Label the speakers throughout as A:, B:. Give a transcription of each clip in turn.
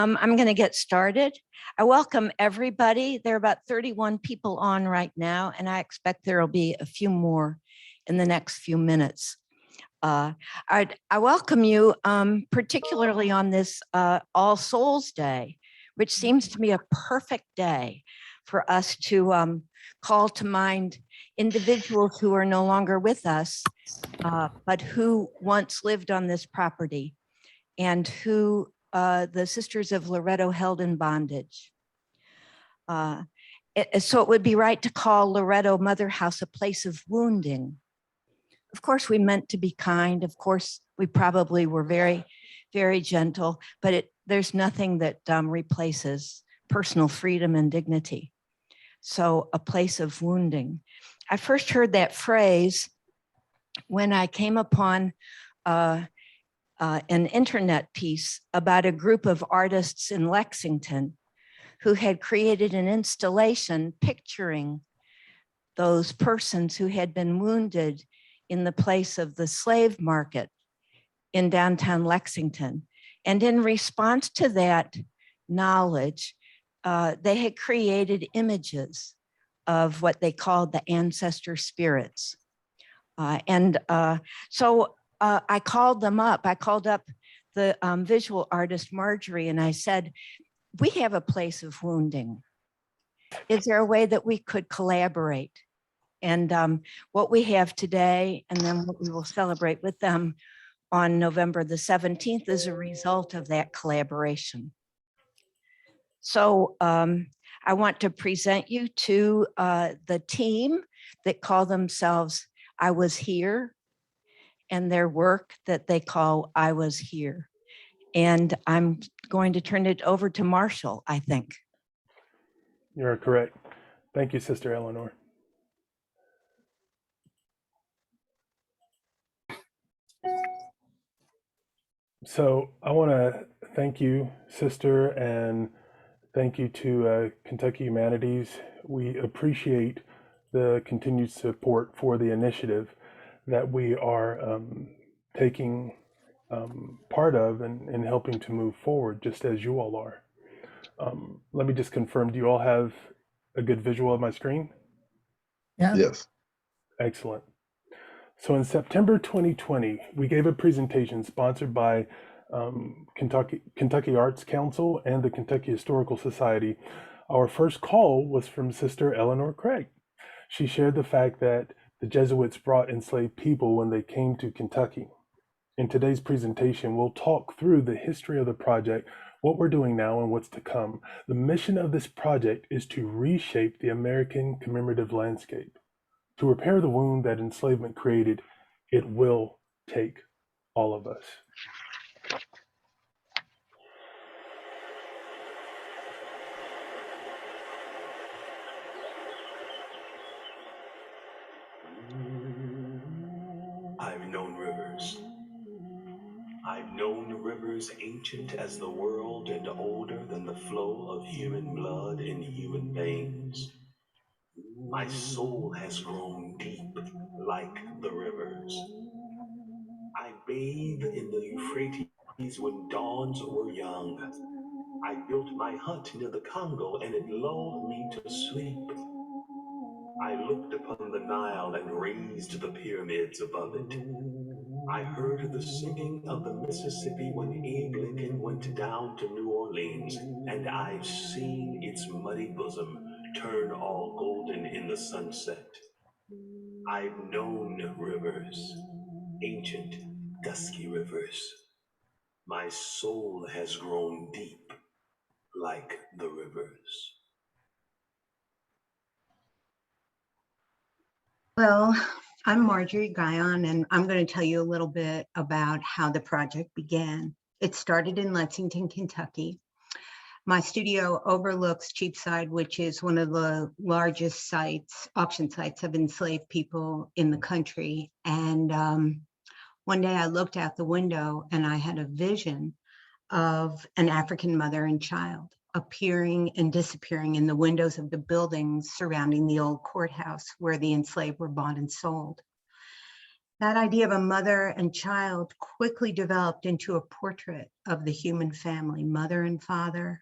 A: I'm going to get started. I welcome everybody. There are about 31 people on right now, and I expect there will be a few more in the next few minutes. I welcome you, particularly on this All Souls Day, which seems to me a perfect day for us to call to mind individuals who are no longer with us, but who once lived on this property and who the Sisters of Loretto held in bondage. So it would be right to call Loretto Mother House a place of wounding. Of course, we meant to be kind. Of course, we probably were very, very gentle, but there's nothing that replaces personal freedom and dignity. So a place of wounding. I first heard that phrase when I came upon an internet piece about a group of artists in Lexington who had created an installation picturing those persons who had been wounded in the place of the slave market in downtown Lexington. And in response to that knowledge, they had created images of what they called the Ancestor Spirits. So I called them up. I called up the visual artist, Marjorie, and I said, we have a place of wounding. Is there a way that we could collaborate? And what we have today, and then what we will celebrate with them on November the 17th is a result of that collaboration. So I want to present you to the team that call themselves I Was Here, and their work that they call I Was Here. And I'm going to turn it over to Marshall, I think.
B: You're correct. Thank you, Sister Eleanor. So I want to thank you, Sister, and thank you to Kentucky Humanities. We appreciate the continued support for the initiative that we are taking part of and helping to move forward, just as you all are. Let me just confirm, do you all have a good visual of my screen?
C: Yeah.
D: Yes.
B: Excellent. So in September 2020, we gave a presentation sponsored by Kentucky Arts Council and the Kentucky Historical Society. Our first call was from Sister Eleanor Craig. She shared the fact that the Jesuits brought enslaved people when they came to Kentucky. In today's presentation, we'll talk through the history of the project, what we're doing now and what's to come. The mission of this project is to reshape the American commemorative landscape. To repair the wound that enslavement created, it will take all of us.
E: I've known rivers. I've known rivers ancient as the world and older than the flow of human blood in human veins. My soul has grown deep like the rivers. I bathe in the Euphrates when dawns were young. I built my hut near the Congo and it lulled me to sleep. I looked upon the Nile and raised the pyramids above it. I heard the singing of the Mississippi when Abe Lincoln went down to New Orleans, and I've seen its muddy bosom turn all golden in the sunset. I've known rivers, ancient, dusky rivers. My soul has grown deep like the rivers.
F: Well, I'm Marjorie Guyon, and I'm going to tell you a little bit about how the project began. It started in Lexington, Kentucky. My studio overlooks Cheapside, which is one of the largest sites, auction sites of enslaved people in the country. And one day I looked out the window and I had a vision of an African mother and child appearing and disappearing in the windows of the buildings surrounding the old courthouse where the enslaved were bought and sold. That idea of a mother and child quickly developed into a portrait of the human family, mother and father,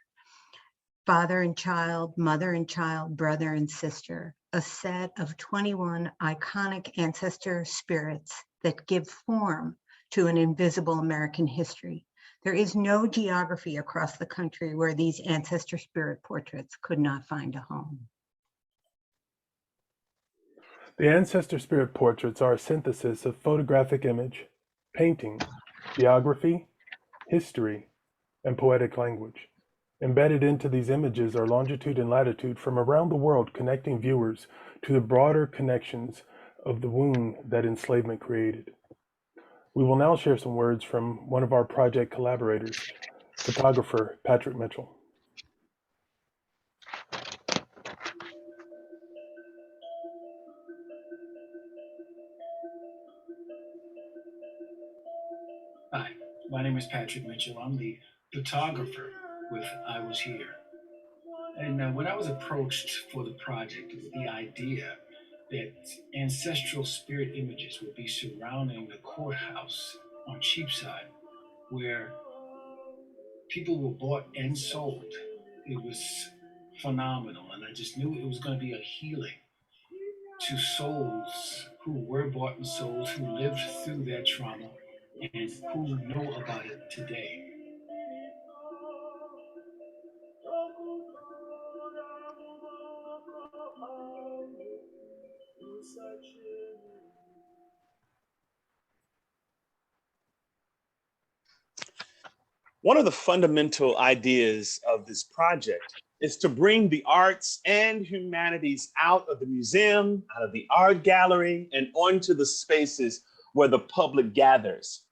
F: father and child, mother and child, brother and sister, a set of 21 iconic ancestor spirits that give form to an invisible American history. There is no geography across the country where these ancestor spirit portraits could not find a home.
B: The Ancestor Spirit portraits are a synthesis of photographic image, painting, geography, history, and poetic language. Embedded into these images are longitude and latitude from around the world, connecting viewers to the broader connections of the wound that enslavement created. We will now share some words from one of our project collaborators, photographer Patrick Mitchell.
C: Hi, my name is Patrick Mitchell. I'm the photographer with I Was Here. And when I was approached for the project, it was the idea that ancestral spirit images would be surrounding the courthouse on Cheapside, where people were bought and sold. It was phenomenal, and I just knew it was going to be a healing to souls who were bought and sold, who lived through that trauma, and who know about it today.
E: One of the fundamental ideas of this project is to bring the arts and humanities out of the museum, out of the art gallery, and onto the spaces where the public gathers.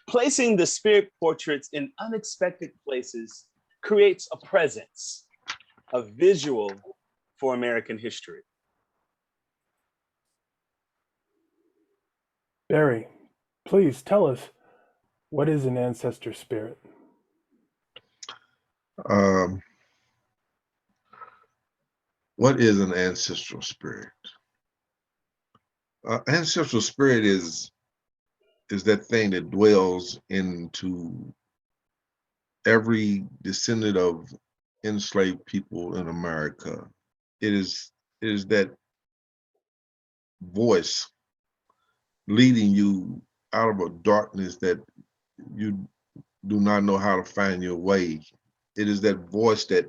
E: Placing the spirit portraits in unexpected places creates a presence, a visual for American history.
B: Barry, please tell us, what is an ancestor spirit?
D: What is an ancestral spirit? Ancestral spirit is that thing that dwells into every descendant of enslaved people in America. It is that voice leading you out of a darkness that you do not know how to find your way. It is that voice that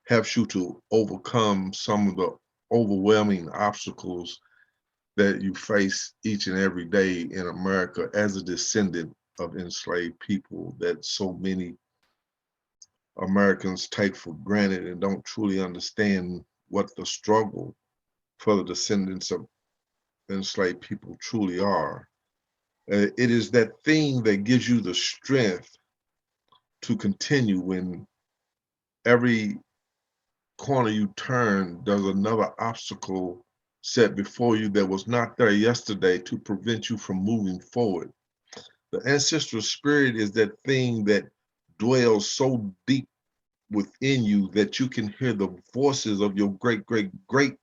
D: helps you to overcome some of the overwhelming obstacles that you face each and every day in America as a descendant of enslaved people that so many Americans take for granted and don't truly understand what the struggle for the descendants of enslaved people truly are. It is that thing that gives you the strength to continue when every corner you turn, there's another obstacle set before you that was not there yesterday to prevent you from moving forward. The ancestral spirit is that thing that dwells so deep within you that you can hear the voices of your great, great, great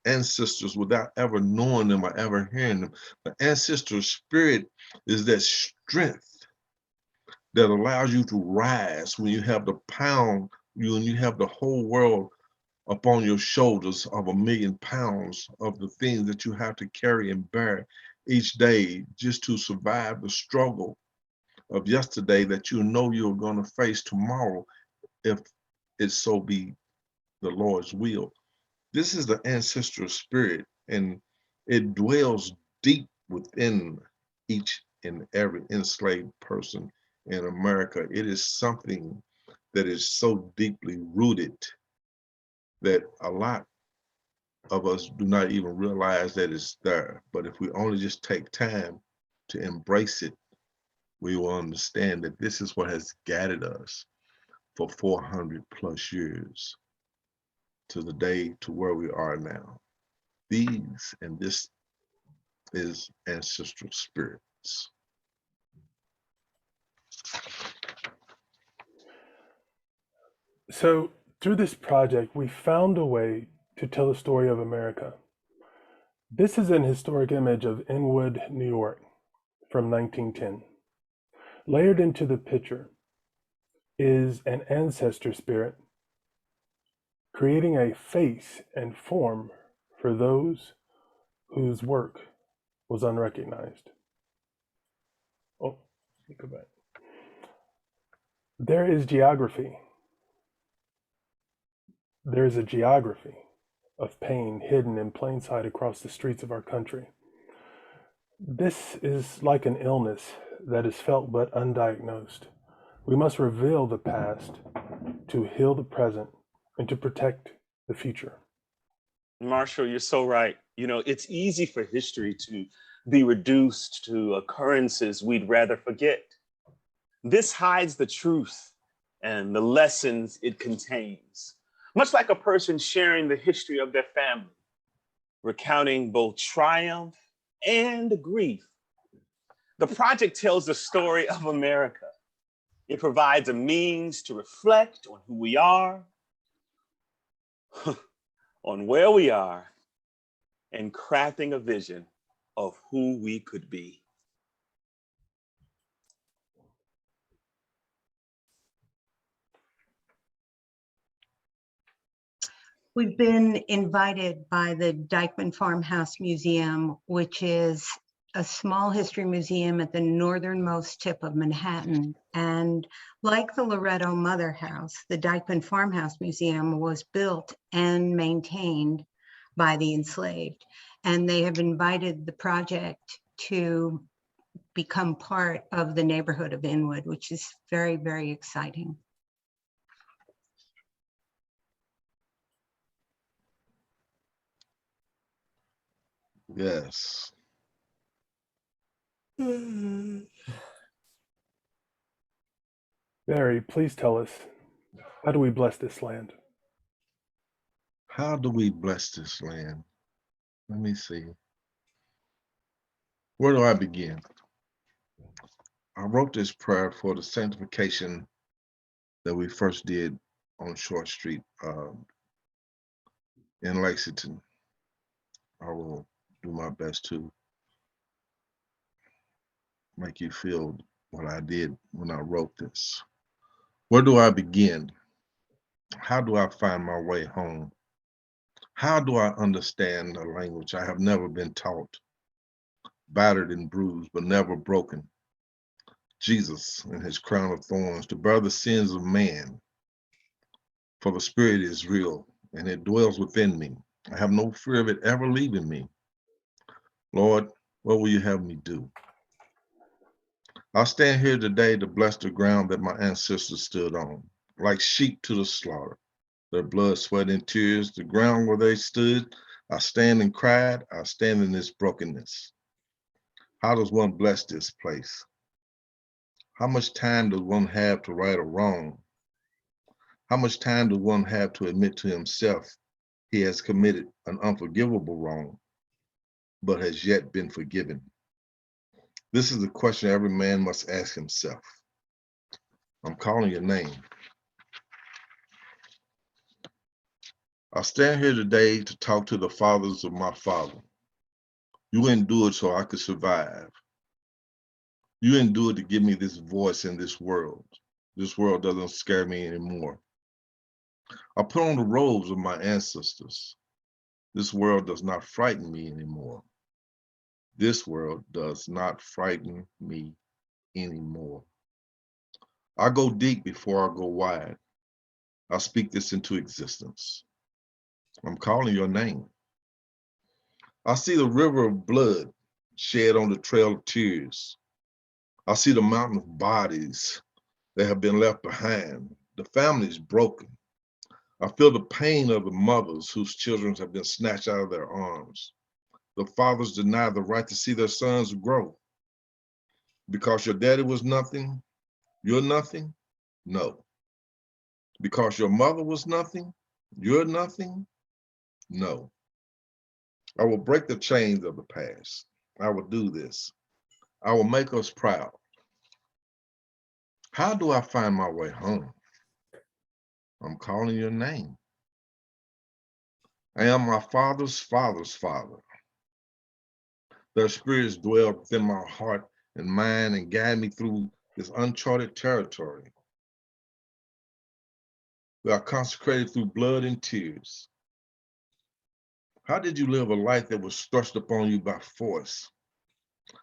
D: ancestors without ever knowing them or ever hearing them. The ancestral spirit is that strength that allows you to rise when you have the when you have the whole world upon your shoulders of 1,000,000 pounds of the things that you have to carry and bear each day just to survive the struggle of yesterday that you know you're going to face tomorrow if it so be the Lord's will. This is the ancestral spirit, and it dwells deep within each and every enslaved person in America. It is something that is so deeply rooted that a lot of us do not even realize that it's there. But if we only just take time to embrace it, we will understand that this is what has guided us for 400 plus years to the day to where we are now. This is ancestral spirits.
B: So through this project, we found a way to tell the story of America. This is an historic image of Inwood, New York. from 1910. Layered into the picture is an ancestor spirit, creating a face and form for those whose work was unrecognized. Oh, let me go back. There is geography. There is a geography of pain hidden in plain sight across the streets of our country. This is like an illness that is felt but undiagnosed. We must reveal the past to heal the present and to protect the future.
G: Marshall, you're so right. You know, it's easy for history to be reduced to occurrences we'd rather forget. This hides the truth and the lessons it contains, much like a person sharing the history of their family, recounting both triumph and grief. The project tells the story of America. It provides a means to reflect on who we are, on where we are, and crafting a vision of who we could be.
F: We've been invited by the Dyckman Farmhouse Museum, which is a small history museum at the northernmost tip of Manhattan. And like the Loretto Mother House, the Dyckman Farmhouse Museum was built and maintained by the enslaved. And they have invited the project to become part of the neighborhood of Inwood, which is very, very exciting.
D: Yes.
B: Barry, please tell us, how do we bless this land?
D: How do we bless this land? Let me see. Where do I begin? I wrote this prayer for the sanctification that we first did on Short Street in Lexington. I will do my best to make you feel what I did when I wrote this. Where do I begin? How do I find my way home? How do I understand a language I have never been taught? Battered and bruised, but never broken. Jesus and his crown of thorns to bear the sins of man. For the Spirit is real and it dwells within me. I have no fear of it ever leaving me. Lord, what will you have me do? I stand here today to bless the ground that my ancestors stood on, like sheep to the slaughter. Their blood, sweat, and tears, the ground where they stood, I stand and cried, I stand in this brokenness. How does one bless this place? How much time does one have to right a wrong? How much time does one have to admit to himself he has committed an unforgivable wrong, but has yet been forgiven? This is the question every man must ask himself. I'm calling your name. I stand here today to talk to the fathers of my father. You endured so I could survive. You endured to give me this voice in this world. This world doesn't scare me anymore. I put on the robes of my ancestors. This world does not frighten me anymore. This world does not frighten me anymore. I go deep before I go wide. I speak this into existence. I'm calling your name. I see the river of blood shed on the trail of tears. I see the mountain of bodies that have been left behind. The families broken. I feel the pain of the mothers whose children have been snatched out of their arms. The fathers denied the right to see their sons grow. Because your daddy was nothing, you're nothing? No. Because your mother was nothing, you're nothing? No. I will break the chains of the past. I will do this. I will make us proud. How do I find my way home? I'm calling your name. I am my father's father's father. Their spirits dwell within my heart and mind and guide me through this uncharted territory. We are consecrated through blood and tears. How did you live a life that was thrust upon you by force?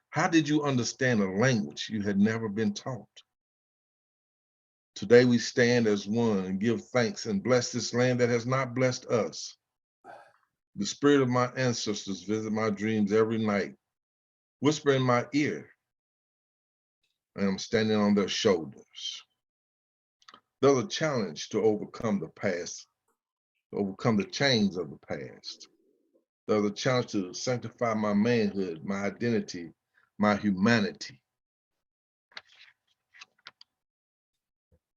D: How did you understand a language you had never been taught? Today we stand as one and give thanks and bless this land that has not blessed us. The spirit of my ancestors visit my dreams every night, whisper in my ear, and I'm standing on their shoulders. There's a challenge to overcome the past, to overcome the chains of the past. There's a challenge to sanctify my manhood, my identity, my humanity.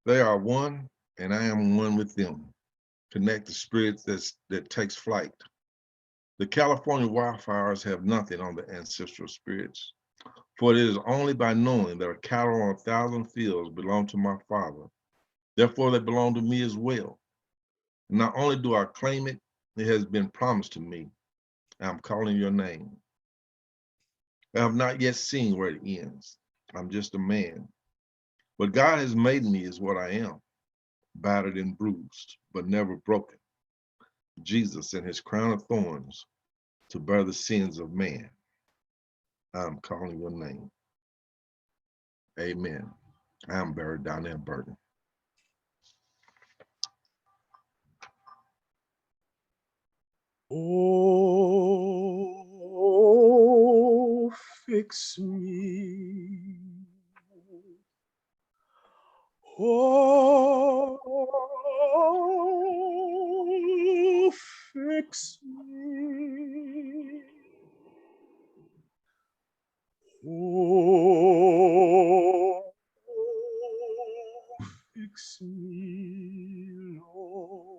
D: They are one, and I am one with them. Connect the spirits that takes flight. The California wildfires have nothing on the ancestral spirits, for it is only by knowing that a cattle on 1,000 fields belong to my Father. Therefore, they belong to me as well. And not only do I claim it, it has been promised to me. I'm calling your name. I have not yet seen where it ends. I'm just a man. What God has made me is what I am, battered and bruised, but never broken. Jesus and his crown of thorns to bear the sins of man. I'm calling your name. Amen. I am buried down there in Burton.
G: Oh, fix me. Oh, fix me. Oh, fix me, Lord.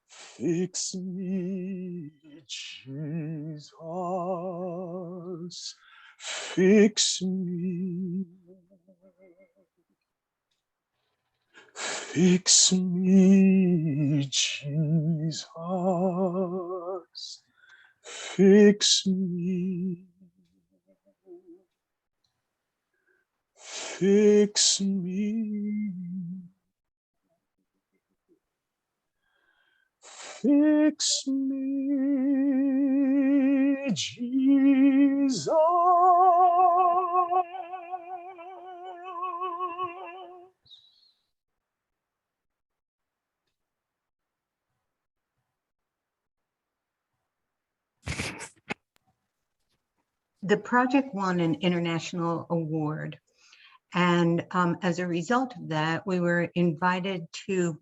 G: Fix me, Jesus. Fix me. Fix me, Jesus. Fix me. Fix me. Fix me, Jesus.
F: The project won an international award. And as a result of that, we were invited to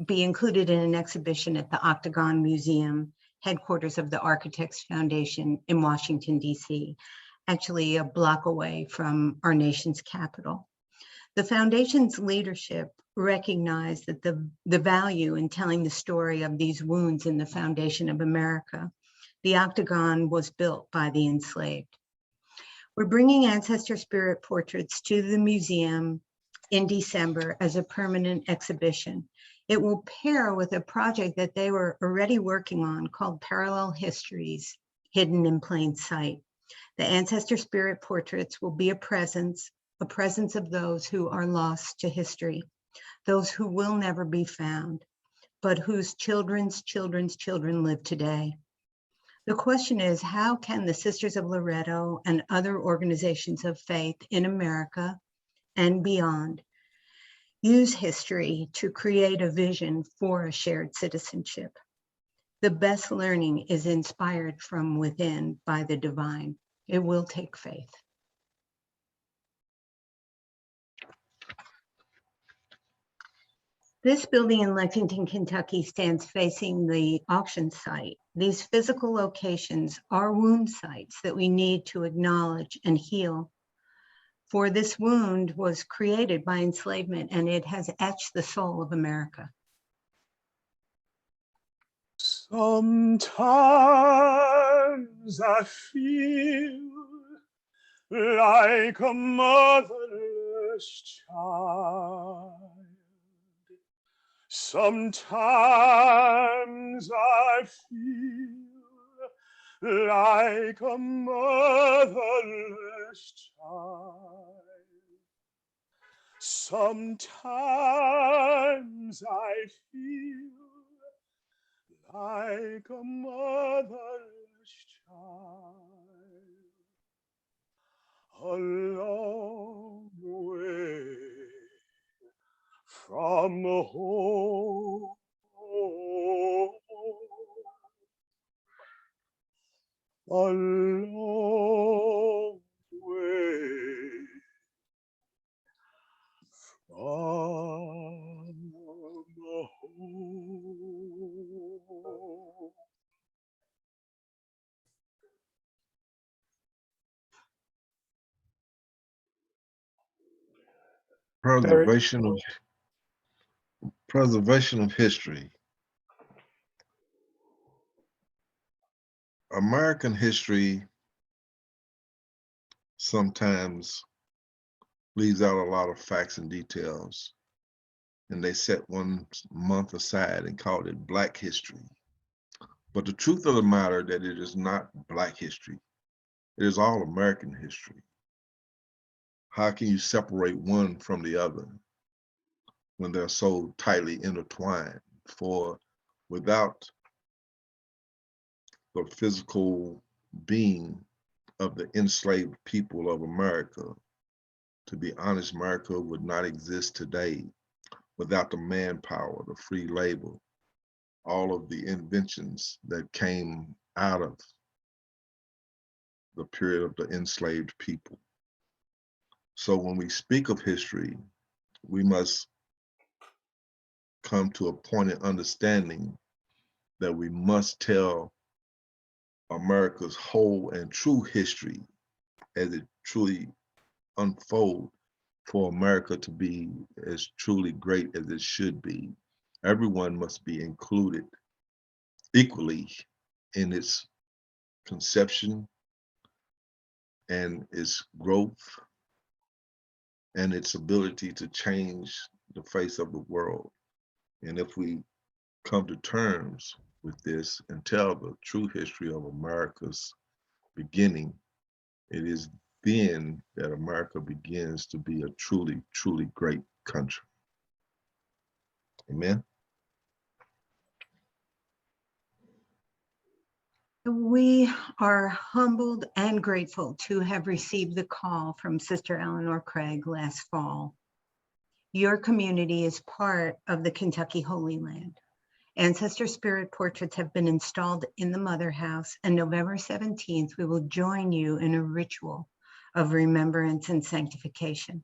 F: be included in an exhibition at the Octagon Museum, headquarters of the Architects Foundation in Washington, D.C., actually a block away from our nation's capital. The foundation's leadership recognized that the value in telling the story of these wounds in the foundation of America. The Octagon was built by the enslaved. We're bringing Ancestor Spirit portraits to the museum in December as a permanent exhibition. It will pair with a project that they were already working on called Parallel Histories, Hidden in Plain Sight. The Ancestor Spirit portraits will be a presence of those who are lost to history, those who will never be found, but whose children's children's children live today. The question is, how can the Sisters of Loretto and other organizations of faith in America and beyond use history to create a vision for a shared citizenship? The best learning is inspired from within by the divine. It will take faith. This building in Lexington, Kentucky stands facing the auction site. These physical locations are wound sites that we need to acknowledge and heal. For this wound was created by enslavement, and it has etched the soul of America.
G: Sometimes I feel like a motherless child. Sometimes I feel like a motherless child. Sometimes I feel like a motherless child, a long way from home. A long way from home.
B: Very,
D: Preservation of history. American history sometimes leaves out a lot of facts and details, and they set 1 month aside and called it Black history. But the truth of the matter that it is not Black history. It is all American history. How can you separate one from the other when they're so tightly intertwined? For without the physical being of the enslaved people of America, to be honest, America would not exist today without the manpower, the free labor, all of the inventions that came out of the period of the enslaved people. So when we speak of history, we must come to a pointed understanding that we must tell America's whole and true history as it truly unfolds for America to be as truly great as it should be. Everyone must be included equally in its conception and its growth and its ability to change the face of the world. And if we come to terms with this and tell the true history of America's beginning, it is then that America begins to be a truly, truly great country. Amen.
F: We are humbled and grateful to have received the call from Sister Eleanor Craig last fall. Your community is part of the Kentucky Holy Land. Ancestor Spirit portraits have been installed in the Mother House, and November 17th, we will join you in a ritual of remembrance and sanctification.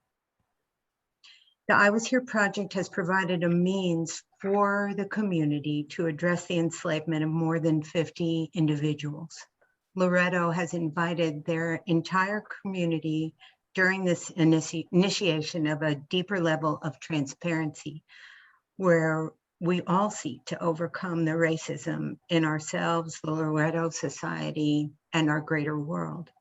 F: The I Was Here project has provided a means for the community to address the enslavement of more than 50 individuals. Loretto has invited their entire community during this initiation of a deeper level of transparency, where we all seek to overcome the racism in ourselves, the Loretto Society, and our greater world.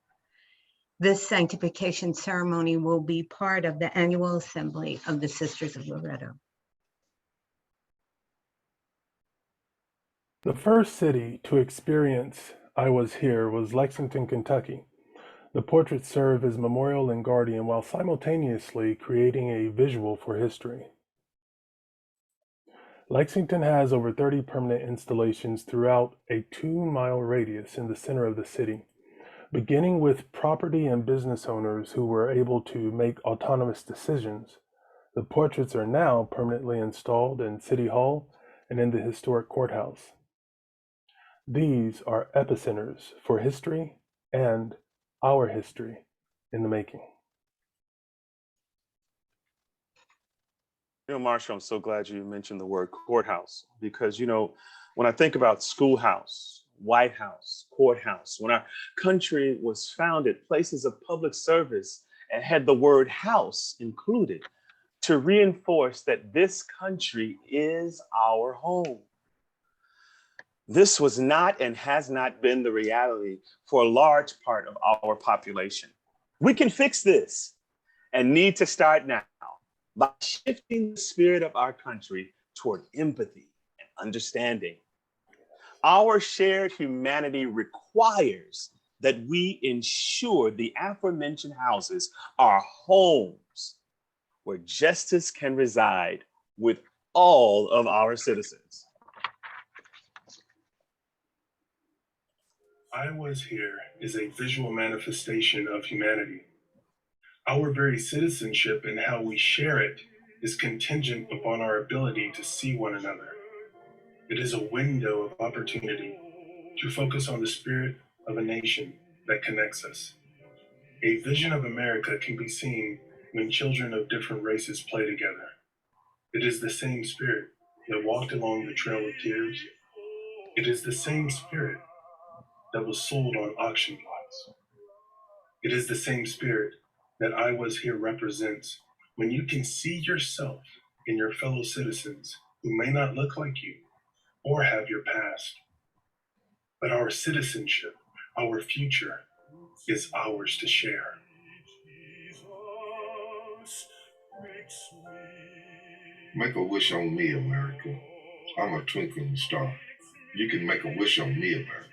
F: This sanctification ceremony will be part of the annual assembly of the Sisters of Loretto.
B: the first city to experience I Was Here was Lexington, Kentucky. The portraits serve as memorial and guardian while simultaneously creating a visual for history. Lexington has over 30 permanent installations throughout a 2-mile radius in the center of the city, beginning with property and business owners who were able to make autonomous decisions. The portraits are now permanently installed in City Hall and in the historic courthouse. These are epicenters for history and our history in the making.
G: You know, Marshall, I'm so glad you mentioned the word courthouse because, you know, when I think about schoolhouse, White House, courthouse, when our country was founded, places of public service had the word house included to reinforce that this country is our home. This was not and has not been the reality for a large part of our population. We can fix this and need to start now by shifting the spirit of our country toward empathy and understanding. Our shared humanity requires that we ensure the aforementioned houses are homes where justice can reside with all of our citizens.
B: I Was Here is a visual manifestation of humanity. Our very citizenship and how we share it is contingent upon our ability to see one another. It is a window of opportunity to focus on the spirit of a nation that connects us. A vision of America can be seen when children of different races play together. It is the same spirit that walked along the Trail of Tears. It is the same spirit that was sold on auction blocks. It is the same spirit that I Was Here represents when you can see yourself in your fellow citizens who may not look like you or have your past. But our citizenship, our future, is ours to share.
D: Make a wish on me, America. I'm a twinkling star. You can make a wish on me, America.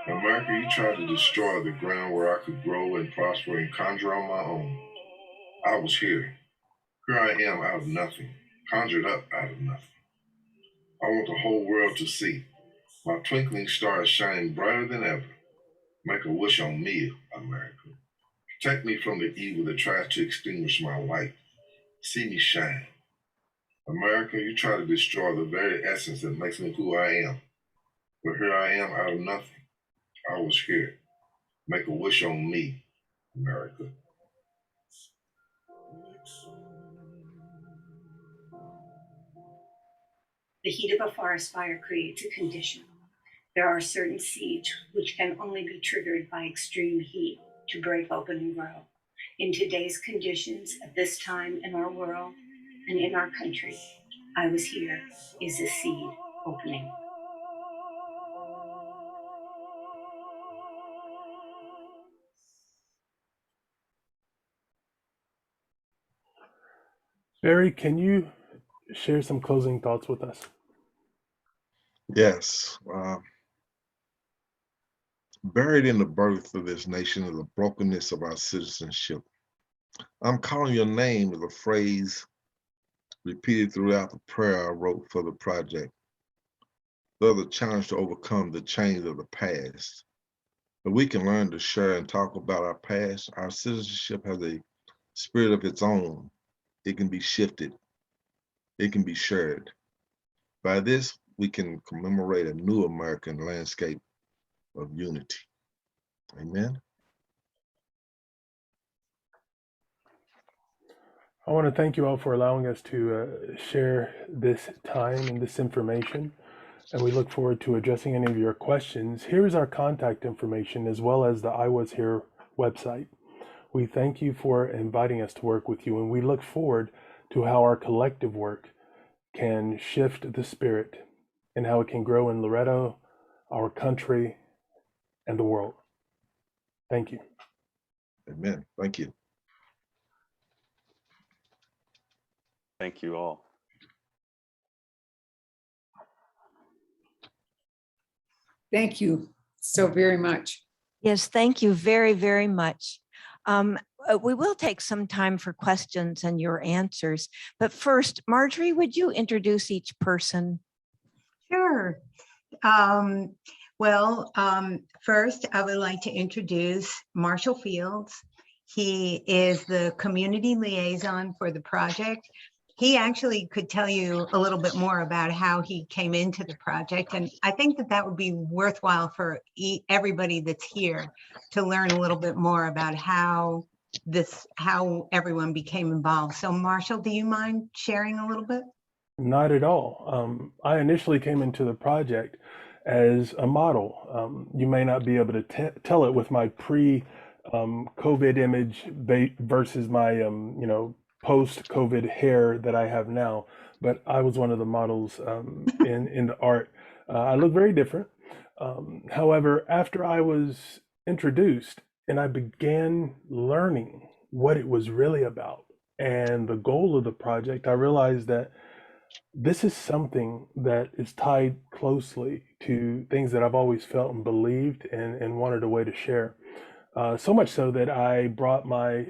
D: America, you tried to destroy the ground where I could grow and prosper and conjure on my own. I was here. Here I am out of nothing, conjured up out of nothing. I want the whole world to see. My twinkling star is shining brighter than ever. Make a wish on me, America. Protect me from the evil that tries to extinguish my light. See me shine. America, you try to destroy the very essence that makes me who I am. But here I am out of nothing. I was here. Make a wish on me, America.
H: The heat of a forest fire creates a condition. There are certain seeds which can only be triggered by extreme heat to break open and grow. In today's conditions, at this time in our world and in our country, I Was Here is a seed opening.
B: Barry, can you share some closing thoughts with us?
D: Yes. Buried in the birth of this nation is the brokenness of our citizenship. I'm calling your name is a phrase repeated throughout the prayer I wrote for the project. There's a challenge to overcome the chains of the past. But we can learn to share and talk about our past. Our citizenship has a spirit of its own. It can be shifted. It can be shared. By this, we can commemorate a new American landscape of unity. Amen.
B: I want to thank you all for allowing us to share this time and this information, and we look forward to addressing any of your questions. Here is our contact information as well as the I Was Here website. We thank you for inviting us to work with you, and we look forward to how our collective work can shift the spirit and how it can grow in Loretto, our country, and the world. Thank you.
D: Amen. Thank you.
G: Thank you all.
I: Thank you so very much.
A: Yes, thank you very, very much. We will take some time for questions and your answers. But first, Marjorie, would you introduce each person?
F: Sure. First, I would like to introduce Marshall Fields. He is the community liaison for the project. He actually could tell you a little bit more about how he came into the project. And I think that that would be worthwhile for everybody that's here to learn a little bit more about how everyone became involved. So Marshall, do you mind sharing a little bit?
B: Not at all. I initially came into the project as a model. You may not be able to tell it with my pre-COVID image versus my, post-COVID hair that I have now, but I was one of the models in the art. I look very different. However, after I was introduced and I began learning what it was really about and the goal of the project, I realized that this is something that is tied closely to things that I've always felt and believed and wanted a way to share. So much so that I brought my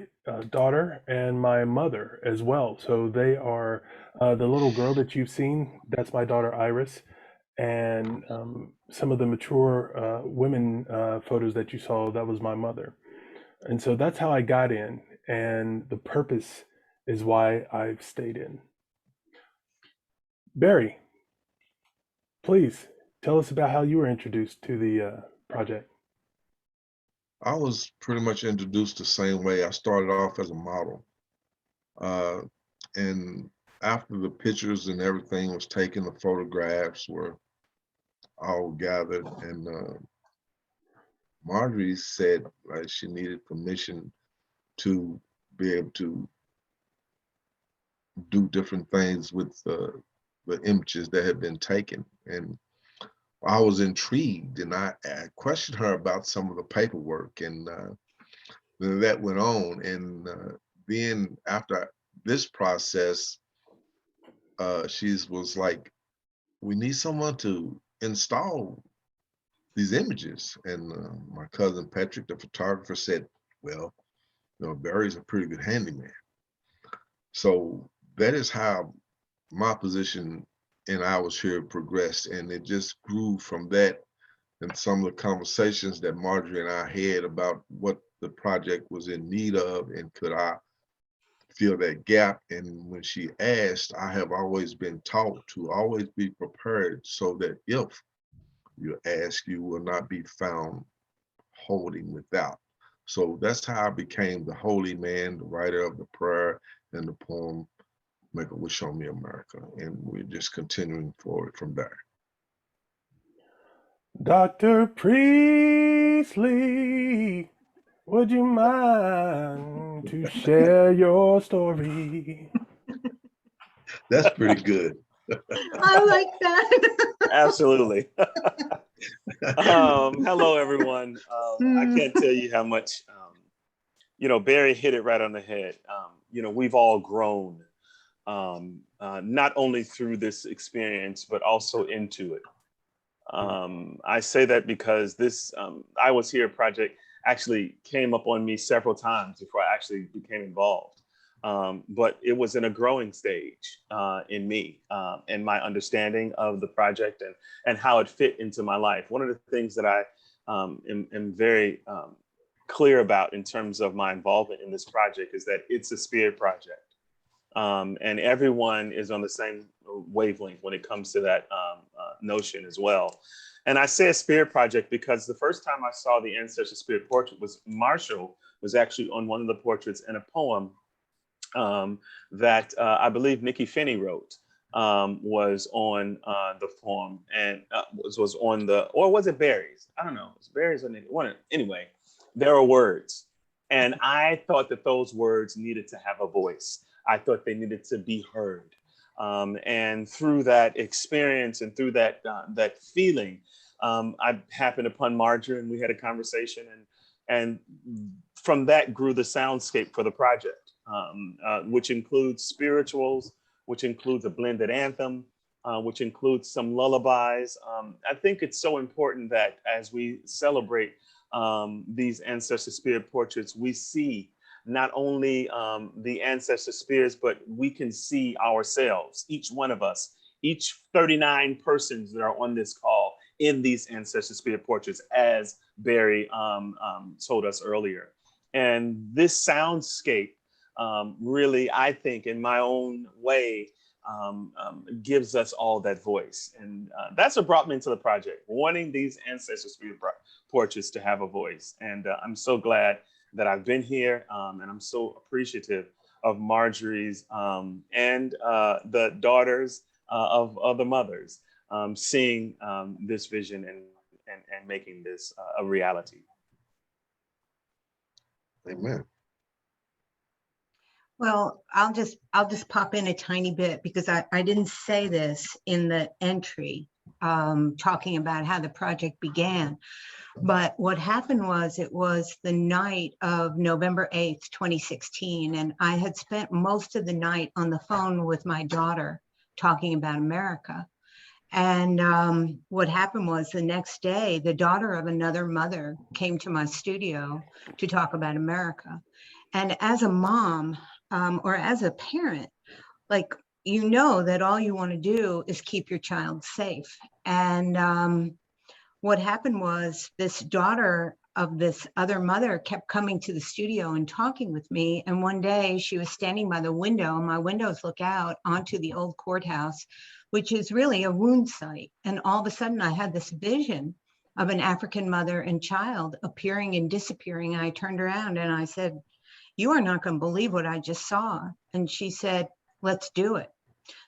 B: daughter and my mother as well. So they are the little girl that you've seen. That's my daughter Iris, and some of the mature women photos that you saw. That was my mother. And so that's how I got in, and the purpose is why I've stayed in. Barry, please tell us about how you were introduced to the project.
D: I was pretty much introduced the same way. I started off as a model. And after the pictures and everything was taken, the photographs were all gathered, and Marjorie said she needed permission to be able to do different things with the images that had been taken. And I was intrigued, and I questioned her about some of the paperwork, and then that went on. And then after this process, she was like, we need someone to install these images. And my cousin Patrick, the photographer, said, well, Barry's a pretty good handyman. So that is how my position in I Was Here progressed. And it just grew from that, and some of the conversations that Marjorie and I had about what the project was in need of, and could I fill that gap. And when she asked, I have always been taught to always be prepared, so that if you ask, you will not be found holding without. So that's how I became the holy man, the writer of the prayer and the poem, Make a Wish on Me, America. And we're just continuing forward from there.
B: Dr. Priestley, would you mind to share your story?
D: That's pretty good.
F: I like that.
G: Absolutely. Hello, everyone. I can't tell you how much, Barry hit it right on the head. We've all grown, not only through this experience, but also into it. I say that because this I Was Here project actually came up on me several times before I actually became involved. But it was in a growing stage in me and my understanding of the project and how it fit into my life. One of the things that I am very clear about in terms of my involvement in this project is that it's a spirit project. And everyone is on the same wavelength when it comes to that notion as well. And I say a spirit project because the first time I saw the Ancestor Spirit portrait was Marshall was actually on one of the portraits in a poem that I believe Nikki Finney wrote, was on the form, and was on the, or was it Barry's? I don't know. It's Barry's or Nikki. Anyway, there are words. And I thought that those words needed to have a voice. I thought they needed to be heard. And through that experience and through that that feeling, I happened upon Marjorie, and we had a conversation, and from that grew the soundscape for the project, which includes spirituals, which includes a blended anthem, which includes some lullabies. I think it's so important that as we celebrate these Ancestor Spirit portraits, we see not only the Ancestor Spirits, but we can see ourselves, each one of us, each 39 persons that are on this call in these Ancestor Spirit portraits, as Barry told us earlier. And this soundscape really, I think, in my own way, gives us all that voice. And that's what brought me into the project, wanting these Ancestor Spirit portraits to have a voice. And I'm so glad that I've been here, and I'm so appreciative of Marjorie's and the daughters of other mothers seeing this vision and making this a reality.
D: Amen.
F: Well, I'll just pop in a tiny bit, because I didn't say this in the entry, talking about how the project began. But what happened was, it was the night of November 8th, 2016. And I had spent most of the night on the phone with my daughter, talking about America. And what happened was the next day, the daughter of another mother came to my studio to talk about America. And as a mom or as a parent, like, you know that all you want to do is keep your child safe. And what happened was this daughter of this other mother kept coming to the studio and talking with me. And one day she was standing by the window, and my windows look out onto the old courthouse, which is really a wound site. And all of a sudden I had this vision of an African mother and child appearing and disappearing. And I turned around and I said, "You are not going to believe what I just saw." And she said, "Let's do it."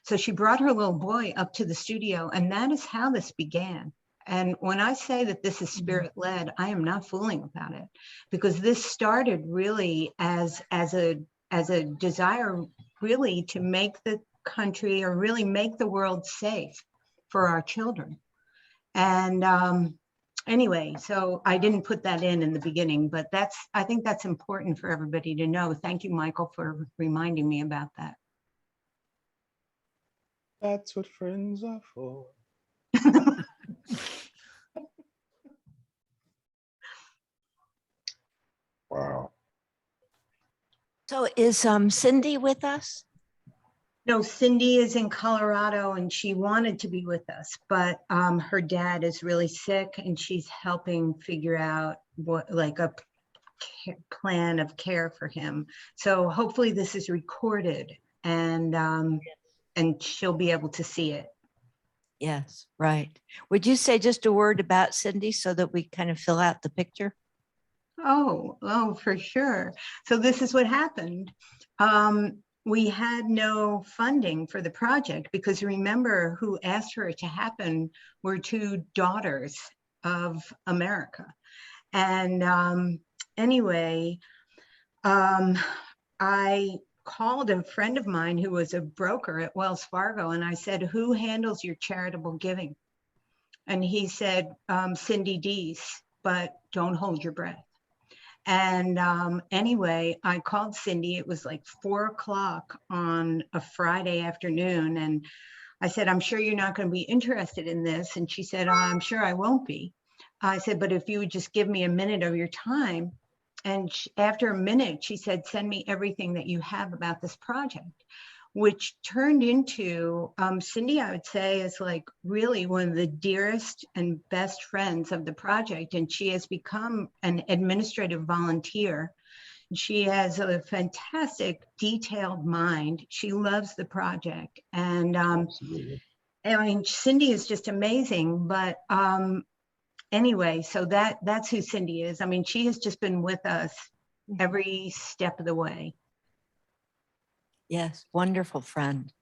F: So she brought her little boy up to the studio, and that is how this began. And when I say that this is spirit-led, I am not fooling about it, because this started really as a desire really to make the country, or really make the world safe for our children. And anyway, so I didn't put that in the beginning, but I think that's important for everybody to know. Thank you, Michael, for reminding me about that.
G: That's what friends are for.
D: Wow.
A: So is Cindy with us?
F: No, Cindy is in Colorado and she wanted to be with us, but her dad is really sick and she's helping figure out what, like, a plan of care for him. So hopefully this is recorded and she'll be able to see it.
A: Yes, right. Would you say just a word about Cindy so that we kind of fill out the picture?
F: Oh, for sure. So this is what happened. We had no funding for the project because remember, who asked for it to happen were two daughters of America. And anyway, I called a friend of mine who was a broker at Wells Fargo, and I said, "Who handles your charitable giving?" And he said, "Cindy Deese, but don't hold your breath." And anyway, I called Cindy. It was like 4 o'clock on a Friday afternoon. And I said, "I'm sure you're not going to be interested in this." And she said, "I'm sure I won't be." I said, "But if you would just give me a minute of your time." And after a minute, she said, "Send me everything that you have about this project," which turned into, Cindy, I would say, is like really one of the dearest and best friends of the project. And she has become an administrative volunteer. She has a fantastic, detailed mind. She loves the project. And I mean, Cindy is just amazing. But anyway, so that's who Cindy is. I mean, she has just been with us every step of the way.
A: Yes, wonderful friend.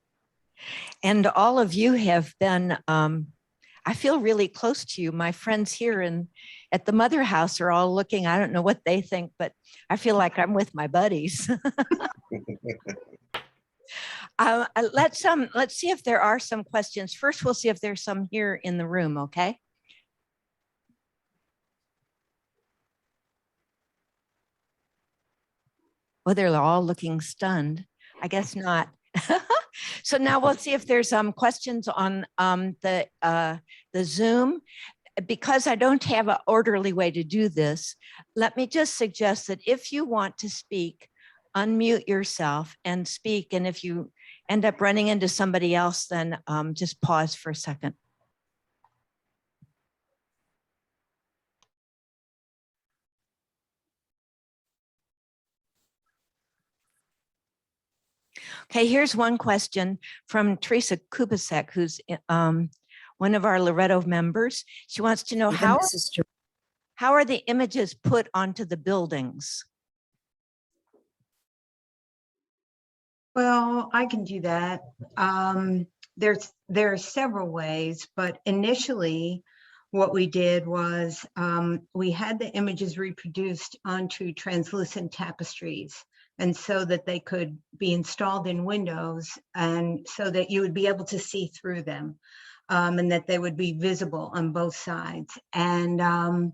A: And all of you have been, I feel really close to you. My friends here at the Mother House are all looking, I don't know what they think, but I feel like I'm with my buddies. Let's see if there are some questions. First, we'll see if there's some here in the room, okay? Well, they're all looking stunned. I guess not. So now we'll see if there's some questions on the Zoom. Because I don't have an orderly way to do this, let me just suggest that if you want to speak, unmute yourself and speak. And if you end up running into somebody else, then just pause for a second. Okay, here's one question from Teresa Kubasek, who's one of our Loretto members. She wants to know how are the images put onto the buildings?
F: Well, I can do that. There are several ways, but initially what we did was we had the images reproduced onto translucent tapestries, and so that they could be installed in windows, and so that you would be able to see through them, and that they would be visible on both sides, and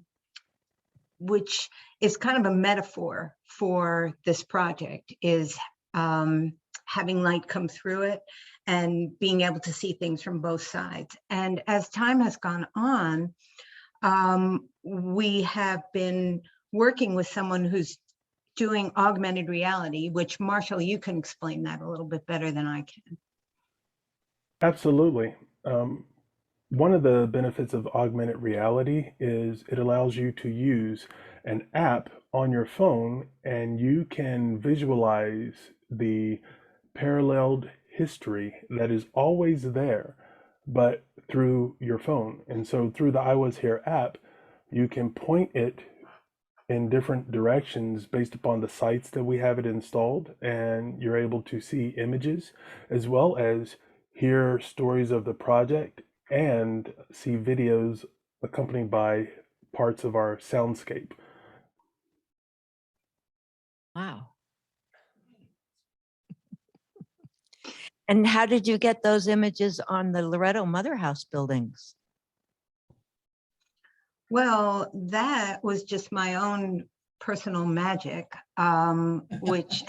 F: which is kind of a metaphor for this project, is having light come through it. and being able to see things from both sides. And as time has gone on, we have been working with someone who's doing augmented reality, which Marshall, you can explain that a little bit better than I can.
B: Absolutely. One of the benefits of augmented reality is it allows you to use an app on your phone and you can visualize the paralleled history that is always there, but through your phone. And so through the I Was Here app, you can point it in different directions based upon the sites that we have it installed, and you're able to see images as well as hear stories of the project and see videos accompanied by parts of our soundscape.
A: Wow. And how did you get those images on the Loretto Mother House buildings?
F: Well, that was just my own personal magic, which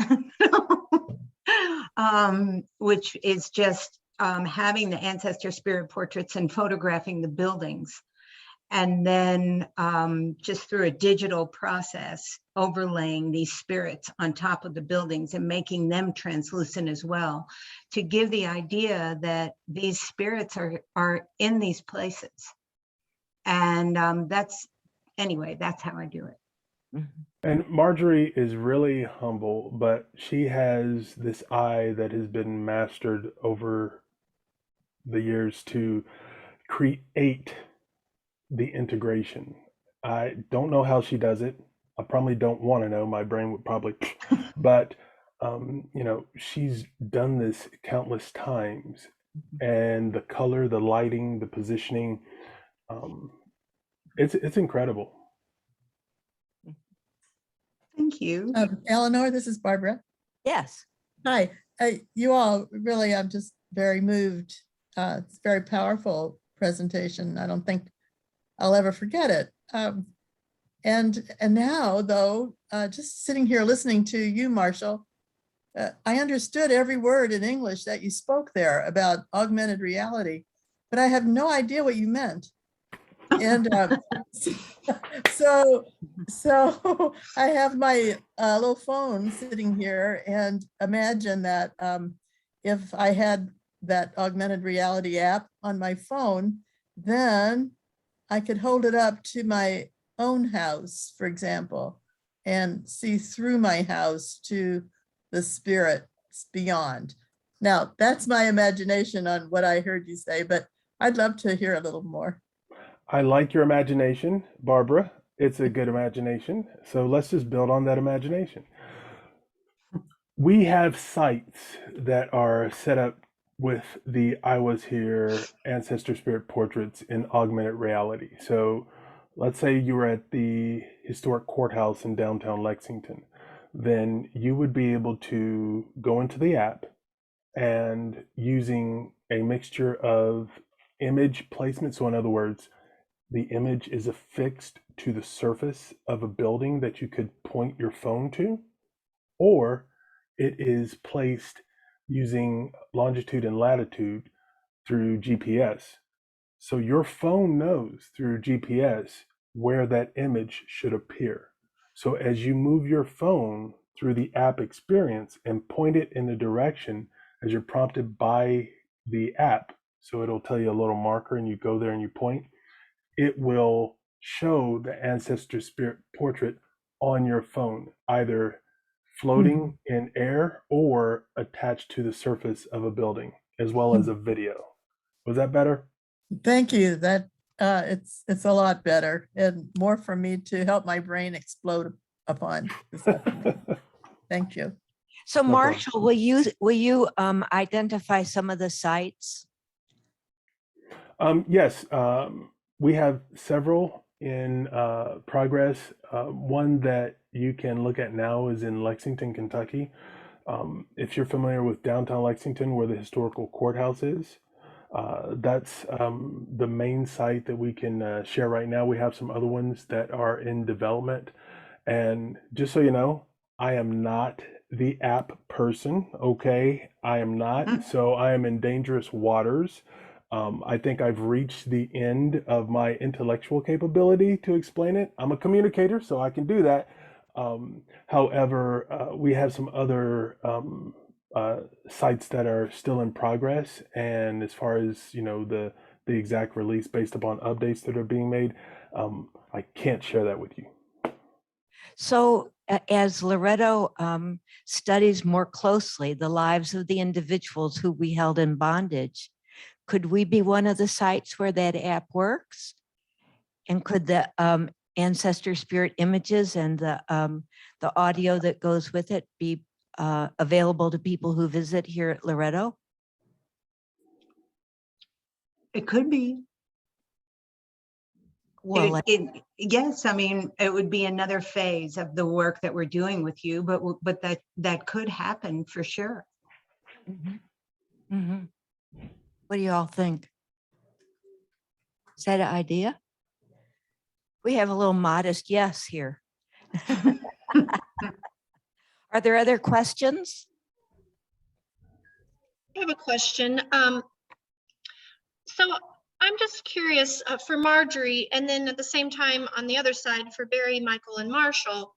F: which is just having the ancestor spirit portraits and photographing the buildings. And then just through a digital process, overlaying these spirits on top of the buildings and making them translucent as well, to give the idea that these spirits are in these places. And that's how I do it.
B: And Marjorie is really humble, but she has this eye that has been mastered over the years to create the integration. I don't know how she does it. I probably don't want to know. My brain would probably, but she's done this countless times, and the color, the lighting, the positioning, it's incredible.
F: Thank you.
J: Eleanor, this is Barbara.
A: Yes.
J: Hi. You all really, I'm just very moved. It's a very powerful presentation. I don't think I'll ever forget it. And now, though, just sitting here listening to you, Marshall, I understood every word in English that you spoke there about augmented reality, but I have no idea what you meant. And so I have my little phone sitting here, and imagine that if I had that augmented reality app on my phone, then I could hold it up to my own house, for example, and see through my house to the spirits beyond. Now, that's my imagination on what I heard you say, but I'd love to hear a little more.
B: I like your imagination, Barbara. It's a good imagination. So let's just build on that imagination. We have sites that are set up with the I Was Here Ancestor Spirit portraits in augmented reality. So let's say you were at the historic courthouse in downtown Lexington. Then you would be able to go into the app, and using a mixture of image placement. So in other words, the image is affixed to the surface of a building that you could point your phone to, or it is placed using longitude and latitude through GPS. So your phone knows through GPS where that image should appear. So as you move your phone through the app experience and point it in the direction as you're prompted by the app, so it'll tell you a little marker and you go there and you point, it will show the Ancestor Spirit portrait on your phone, either floating in air or attached to the surface of a building, as well as a video. Was that better?
J: Thank you. That it's a lot better and more for me to help my brain explode upon. Thank you.
A: So Marshall, will you identify some of the sites?
B: Yes, we have several in progress. One that you can look at now is in Lexington, Kentucky. If you're familiar with downtown Lexington, where the historical courthouse is, that's the main site that we can share right now. We have some other ones that are in development. And just so you know, I am not the app person, okay? I am not, so I am in dangerous waters. I think I've reached the end of my intellectual capability to explain it. I'm a communicator, so I can do that. However, we have some other sites that are still in progress, and as far as the exact release based upon updates that are being made, I can't share that with you.
A: So as Loretto studies more closely the lives of the individuals who we held in bondage, could we be one of the sites where that app works? And could the Ancestor Spirit images and the audio that goes with it be available to people who visit here at Loretto?
F: It could be.
A: Well,
F: Yes, I mean, it would be another phase of the work that we're doing with you, but that could happen for sure.
A: What do you all think? Is that an idea? We have a little modest yes here. Are there other questions?
K: I have a question. So I'm just curious for Marjorie, and then at the same time on the other side for Barry, Michael, and Marshall.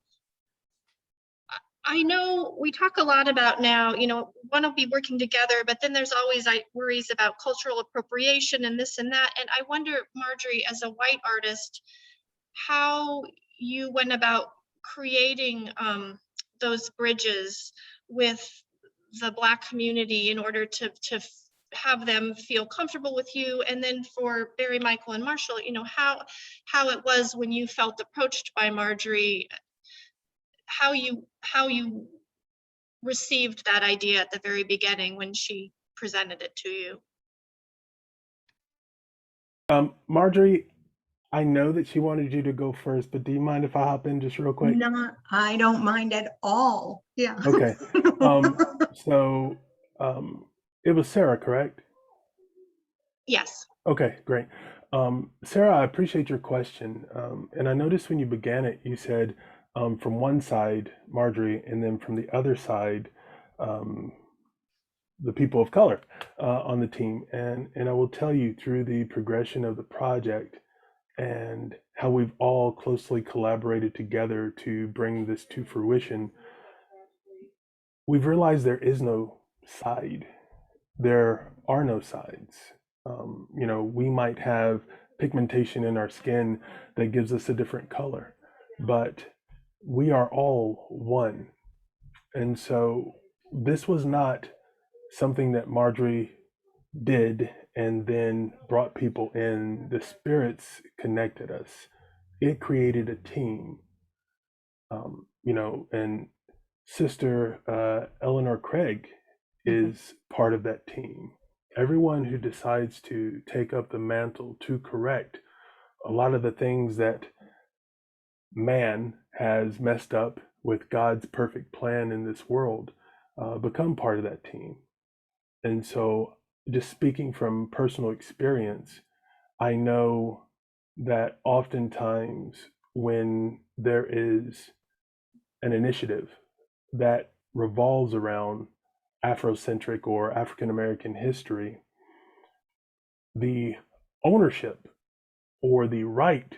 K: I know we talk a lot about now, want to be working together, but then there's always worries about cultural appropriation and this and that. And I wonder, Marjorie, as a white artist, how you went about creating those bridges with the Black community in order to have them feel comfortable with you. And then for Barry, Michael, and Marshall, how it was when you felt approached by Marjorie, how you received that idea at the very beginning when she presented it to you.
B: Marjorie, I know that she wanted you to go first, but do you mind if I hop in just real quick?
F: No, I don't mind at all. Yeah.
B: Okay. So it was Sarah, correct?
K: Yes.
B: Okay, great. Sarah, I appreciate your question. And I noticed when you began it, you said from one side, Marjorie, and then from the other side, the people of color on the team. And I will tell you, through the progression of the project and how we've all closely collaborated together to bring this to fruition, we've realized there is no side. There are no sides. We might have pigmentation in our skin that gives us a different color, but we are all one. And so this was not something that Marjorie did and then brought people in. The spirits connected us. It created a team. And Sister Eleanor Craig is part of that team. Everyone who decides to take up the mantle to correct a lot of the things that man has messed up with God's perfect plan in this world become part of that team. And so, just speaking from personal experience, I know that oftentimes when there is an initiative that revolves around Afrocentric or African American history, the ownership or the right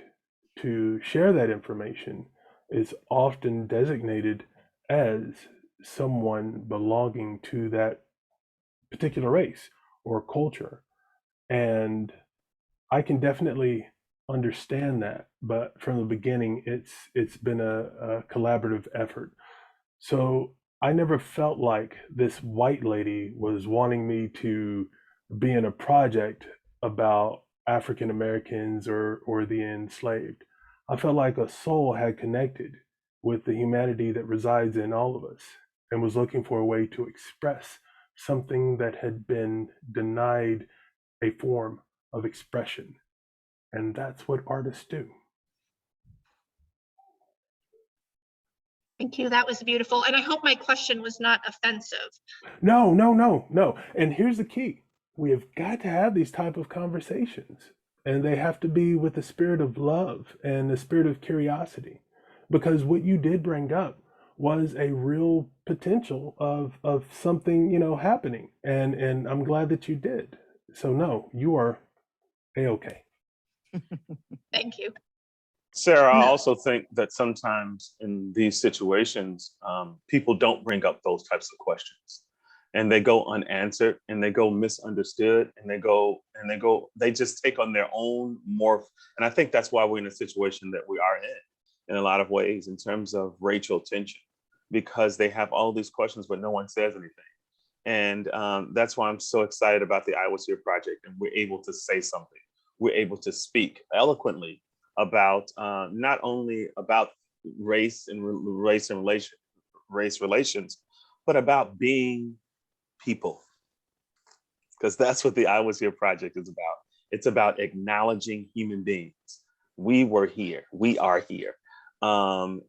B: to share that information is often designated as someone belonging to that particular race or culture. And I can definitely understand that, but from the beginning, it's been a collaborative effort. So I never felt like this white lady was wanting me to be in a project about African Americans or the enslaved. I felt like a soul had connected with the humanity that resides in all of us and was looking for a way to express something that had been denied a form of expression. And that's what artists do.
K: Thank you. That was beautiful. And I hope my question was not offensive.
B: No. And here's the key. We have got to have these type of conversations. And they have to be with the spirit of love and the spirit of curiosity. Because what you did bring up was a real potential of something, happening. And I'm glad that you did. So no, you are A-okay.
K: Thank you.
G: Sarah, I
F: No.
G: also think that sometimes in these situations, people don't bring up those types of questions, and they go unanswered, and they go misunderstood, and they just take on their own morph. And I think that's why we're in a situation that we are in a lot of ways, in terms of racial tension, because they have all these questions, but no one says anything. And that's why I'm so excited about the I Was Here project, and we're able to say something. We're able to speak eloquently about not only about race and race relations, but about being people, because that's what the I Was Here project is about. It's about acknowledging human beings. We were here. We are here, and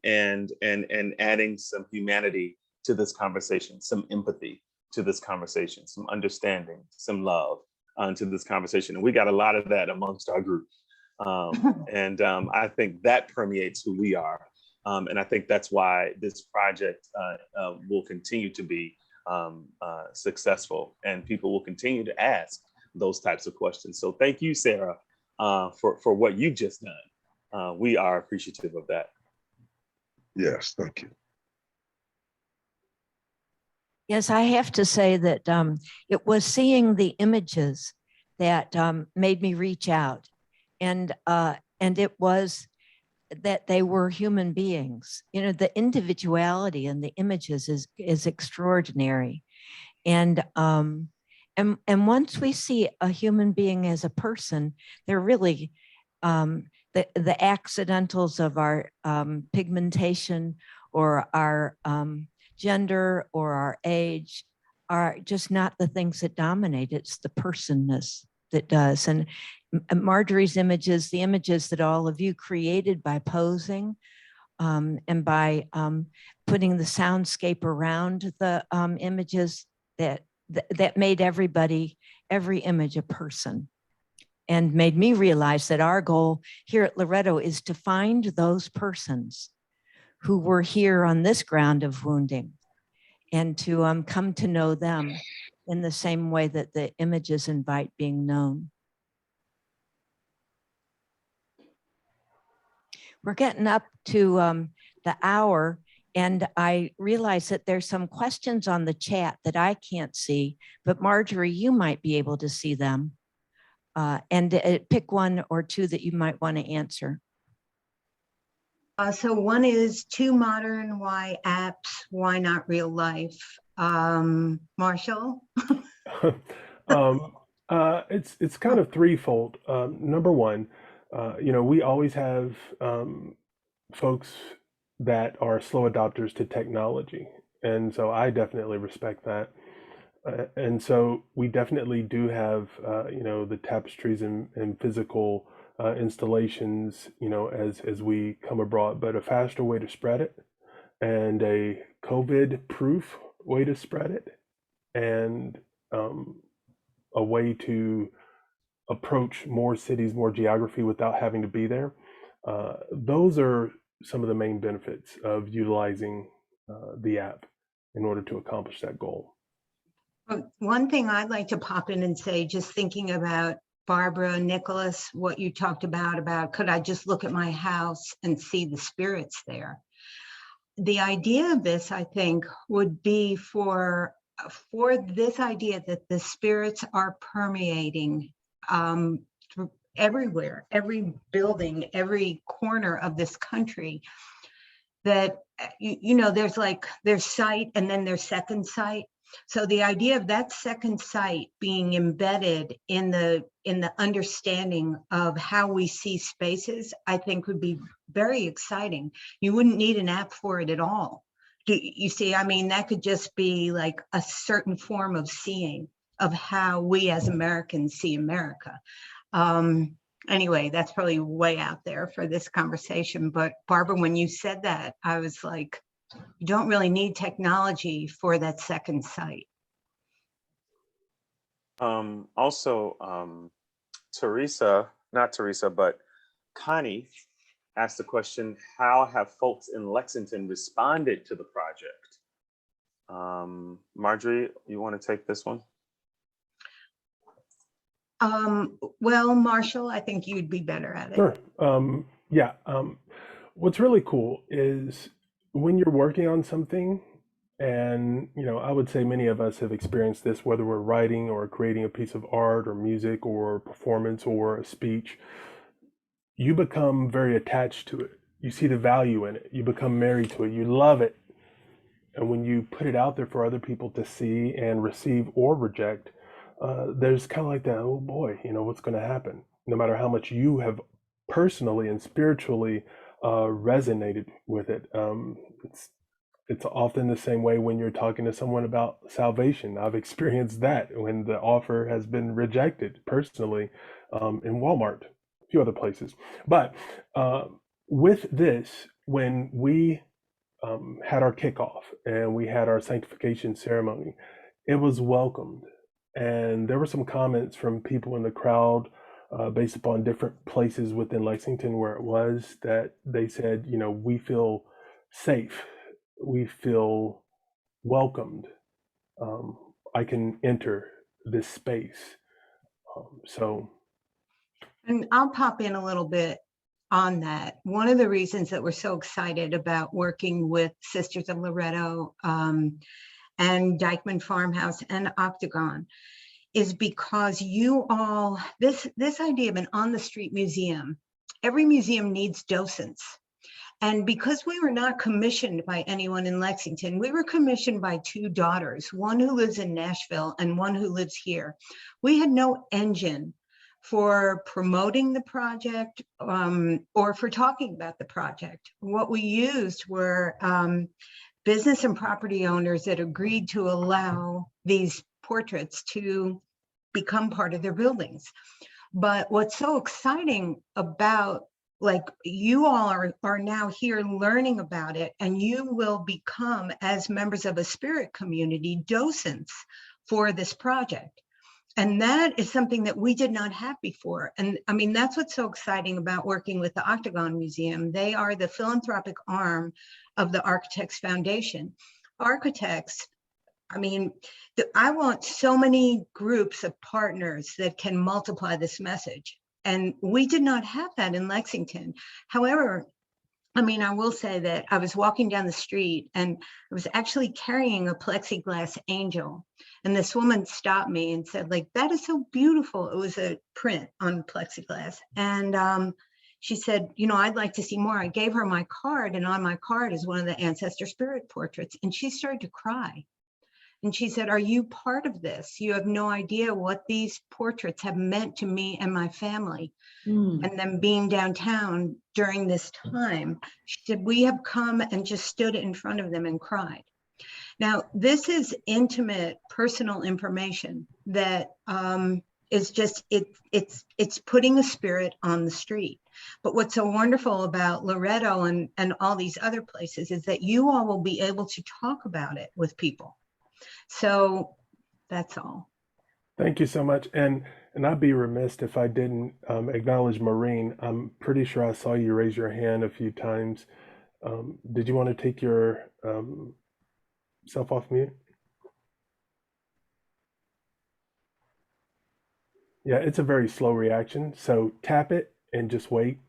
G: adding some humanity to this conversation, some empathy to this conversation, some understanding, some love to this conversation. And we got a lot of that amongst our group. And I think that permeates who we are. And I think that's why this project will continue to be successful, and people will continue to ask those types of questions. So thank you, Sarah, for what you've just done. We are appreciative of that.
D: Yes, thank you.
A: Yes, I have to say that it was seeing the images that made me reach out, and it was that they were human beings. The individuality in the images is extraordinary, and once we see a human being as a person, they're really the accidentals of our pigmentation or our gender or our age are just not the things that dominate. It's the personness that does. And Marjorie's images, the images that all of you created by posing and by putting the soundscape around the images, that made every image a person, and made me realize that our goal here at Loretto is to find those persons who were here on this ground of wounding, and to come to know them in the same way that the images invite being known. We're getting up to the hour, and I realize that there's some questions on the chat that I can't see, but Marjorie, you might be able to see them. And pick one or two that you might want to answer.
F: So one is too modern, why apps, why not real life? Marshall?
B: It's kind of threefold. Number one, we always have folks that are slow adopters to technology. And so I definitely respect that. And so we definitely do have, the tapestries and physical installations, as we come abroad, but a faster way to spread it, and a COVID-proof way to spread it, and a way to approach more cities, more geography without having to be there. Those are some of the main benefits of utilizing the app in order to accomplish that goal.
F: One thing I'd like to pop in and say, just thinking about Barbara, Nicholas, what you talked about could I just look at my house and see the spirits there? The idea of this, I think, would be for this idea that the spirits are permeating through everywhere, every building, every corner of this country, that, there's sight and then there's second sight. So the idea of that second sight being embedded in the understanding of how we see spaces, I think would be very exciting. You wouldn't need an app for it at all. You see, that could just be like a certain form of seeing of how we as Americans see America. Anyway, that's probably way out there for this conversation. But Barbara, when you said that, I was like, you don't really need technology for that second sight.
G: Also, not Teresa, but Connie asked the question, how have folks in Lexington responded to the project? Marjorie, you want to take this one?
F: Well, Marshall, I think you'd be better at it.
B: Sure. Yeah. What's really cool is when you're working on something, and I would say many of us have experienced this, whether we're writing or creating a piece of art or music or performance or a speech, you become very attached to it. You see the value in it. You become married to it. You love it. And when you put it out there for other people to see and receive or reject, there's kind of like that, oh boy, what's going to happen? No matter how much you have personally and spiritually resonated with it. It's often the same way when you're talking to someone about salvation. I've experienced that when the offer has been rejected personally in Walmart, a few other places. But with this, when we had our kickoff and we had our sanctification ceremony, it was welcomed. And there were some comments from people in the crowd based upon different places within Lexington where it was, that they said, we feel safe. We feel welcomed. I can enter this space.
F: And I'll pop in a little bit on that. One of the reasons that we're so excited about working with Sisters of Loretto and Dykeman Farmhouse and Octagon is because you all, this idea of an on-the-street museum, every museum needs docents. And because we were not commissioned by anyone in Lexington, we were commissioned by two daughters, one who lives in Nashville and one who lives here. We had no engine for promoting the project or for talking about the project. What we used were business and property owners that agreed to allow these portraits to become part of their buildings. But what's so exciting about, like, you all are now here learning about it, and you will become, as members of a spirit community, docents for this project. And that is something that we did not have before. And I mean, that's what's so exciting about working with the Octagon Museum. They are the philanthropic arm of the Architects Foundation. Architects, I mean, I want so many groups of partners that can multiply this message. And we did not have that in Lexington. However, I mean, I will say that I was walking down the street and I was actually carrying a plexiglass angel. And this woman stopped me and said, like, that is so beautiful. It was a print on plexiglass. And she said, I'd like to see more. I gave her my card, and on my card is one of the Ancestor Spirit portraits. And she started to cry. And she said, are you part of this? You have no idea what these portraits have meant to me and my family. And then being downtown during this time, she said, we have come and just stood in front of them and cried. Now, this is intimate, personal information that is just, it's putting a spirit on the street. But what's so wonderful about Loretto and all these other places is that you all will be able to talk about it with people. So that's all.
B: Thank you so much. And I'd be remiss if I didn't acknowledge Maureen. I'm pretty sure I saw you raise your hand a few times. Did you want to take your self off mute? Yeah, it's a very slow reaction. So tap it and just wait.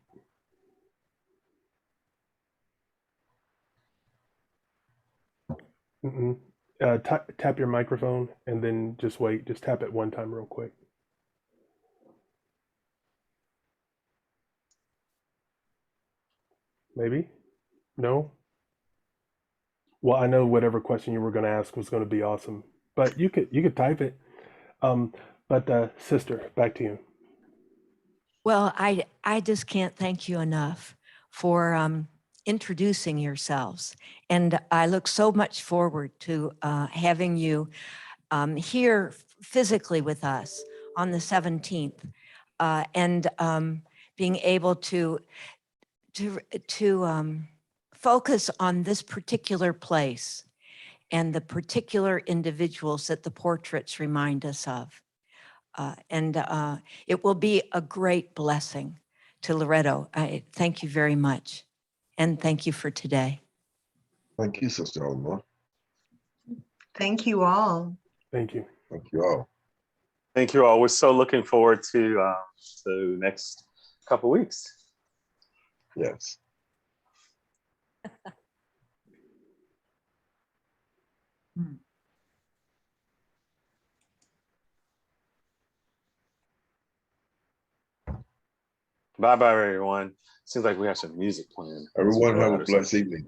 B: Tap your microphone and then just wait. Just tap it one time real quick. Maybe? No? Well, I know whatever question you were going to ask was going to be awesome, but you could type it. But sister, back to you.
A: Well, I just can't thank you enough for introducing yourselves. And I look so much forward to having you here physically with us on the 17th and being able to focus on this particular place and the particular individuals that the portraits remind us of. And it will be a great blessing to Loretto. I thank you very much. And thank you for today.
D: Thank you, Sister Eleanor.
F: Thank you all.
B: Thank you.
D: Thank you all.
G: Thank you all. We're so looking forward to next couple weeks.
D: Yes.
G: Bye-bye, everyone. Seems like we have some music playing.
D: Everyone have a blessed evening.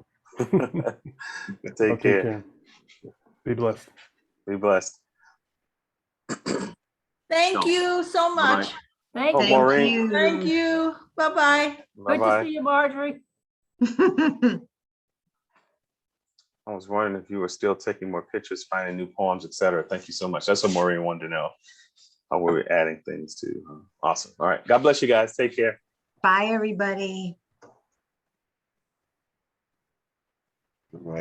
G: Take care.
B: Be blessed.
G: Be blessed.
J: Thank you so much.
L: Thank
G: Oh,
L: you.
G: Maureen.
J: Thank you. Bye-bye.
L: Good to
G: Bye-bye.
L: see you, Marjorie.
G: I was wondering if you were still taking more pictures, finding new poems, etc. Thank you so much. That's what Maureen wanted to know. How we were adding things to. Awesome. All right. God bless you guys. Take care.
F: Bye, everybody.
D: Good night.